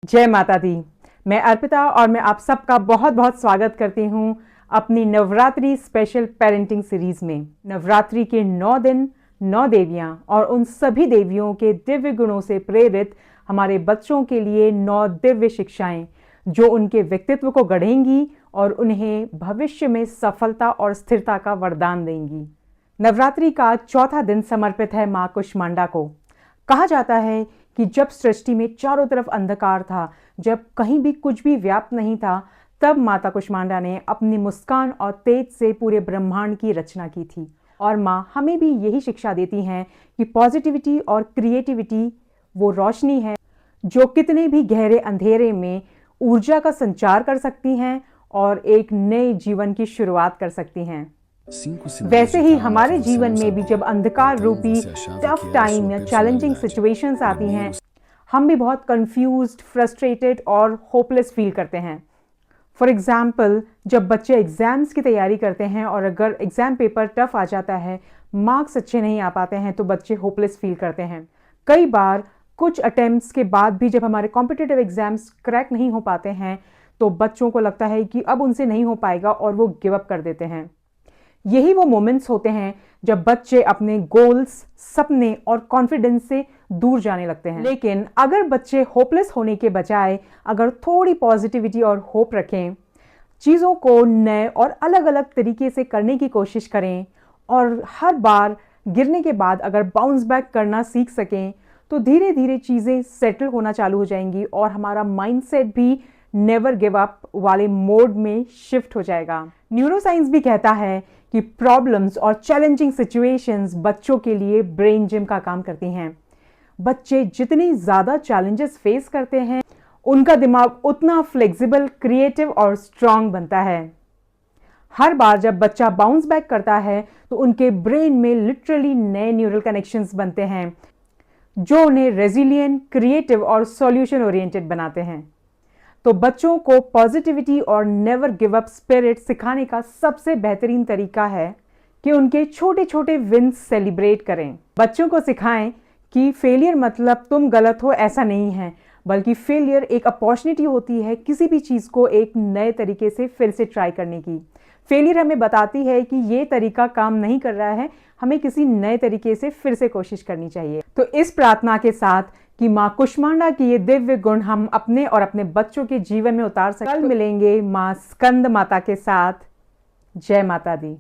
जय माता दी। मैं अर्पिता और मैं आप सबका बहुत बहुत स्वागत करती हूँ अपनी नवरात्रि स्पेशल पेरेंटिंग सीरीज में। नवरात्रि के 9 दिन 9 देवियाँ और उन सभी देवियों के दिव्य गुणों से प्रेरित हमारे बच्चों के लिए 9 दिव्य शिक्षाएं जो उनके व्यक्तित्व को गढ़ेंगी और उन्हें भविष्य में सफलता और स्थिरता का वरदान देंगी। नवरात्रि का चौथा दिन समर्पित है माँ कुष्मांडा को। कहा जाता है कि जब सृष्टि में चारों तरफ अंधकार था, जब कहीं भी कुछ भी व्याप्त नहीं था, तब माता कुष्मांडा ने अपनी मुस्कान और तेज से पूरे ब्रह्मांड की रचना की थी। और माँ हमें भी यही शिक्षा देती हैं कि पॉजिटिविटी और क्रिएटिविटी वो रोशनी है जो कितने भी गहरे अंधेरे में ऊर्जा का संचार कर सकती हैं और एक नए जीवन की शुरुआत कर सकती हैं। वैसे ही हमारे जीवन में भी जब अंधकार रूपी टफ टाइम या चैलेंजिंग सिचुएशंस आती हैं, हम भी बहुत कंफ्यूज्ड, फ्रस्ट्रेटेड और होपलेस फील करते हैं। फॉर एग्जाम्पल, जब बच्चे एग्जाम्स की तैयारी करते हैं और अगर एग्जाम पेपर टफ आ जाता है, मार्क्स अच्छे नहीं आ पाते हैं, तो बच्चे होपलेस फील करते हैं। कई बार कुछ अटेम्प्ट्स के बाद भी जब हमारे कॉम्पिटिटिव एग्जाम्स क्रैक नहीं हो पाते हैं, तो बच्चों को लगता है कि अब उनसे नहीं हो पाएगा और वो गिव अप कर देते हैं। यही वो मोमेंट्स होते हैं जब बच्चे अपने गोल्स, सपने और कॉन्फिडेंस से दूर जाने लगते हैं। लेकिन अगर बच्चे होपलेस होने के बजाय अगर थोड़ी पॉजिटिविटी और होप रखें, चीज़ों को नए और अलग अलग तरीके से करने की कोशिश करें और हर बार गिरने के बाद अगर बाउंस बैक करना सीख सकें, तो धीरे धीरे चीज़ें सेटल होना चालू हो जाएंगी और हमारा माइंडसेट भी नेवर गिव अप वाले मोड में शिफ्ट हो जाएगा। न्यूरोसाइंस भी कहता है कि प्रॉब्लम्स और चैलेंजिंग सिचुएशंस बच्चों के लिए ब्रेन जिम का काम करती हैं। बच्चे जितनी ज़्यादा चैलेंजेस फेस करते हैं, उनका दिमाग उतना फ्लेक्सिबल, क्रिएटिव और स्ट्रांग बनता है। हर बार जब बच्चा बाउंस बैक करता है, तो उनके ब्रेन में लिटरली नए न्यूरल कनेक्शंस बनते हैं जो उन्हें रेजिलिएंट, क्रिएटिव और सॉल्यूशन ओरिएंटेड बनाते हैं। तो बच्चों को पॉजिटिविटी और नेवर गिव अप स्पिरिट सिखाने का सबसे बेहतरीन तरीका है कि उनके छोटे छोटे विन्स सेलिब्रेट करें। बच्चों को सिखाएं कि फेलियर मतलब तुम गलत हो ऐसा नहीं है, बल्कि फेलियर एक अपॉर्चुनिटी होती है किसी भी चीज़ को एक नए तरीके से फिर से ट्राई करने की। फेलियर हमें बताती है कि ये तरीका काम नहीं कर रहा है, हमें किसी नए तरीके से फिर से कोशिश करनी चाहिए। तो इस प्रार्थना के साथ कि माँ कुष्मांडा की ये दिव्य गुण हम अपने और अपने बच्चों के जीवन में उतार सकें। कल मिलेंगे माँ स्कंद माता के साथ। जय माता दी।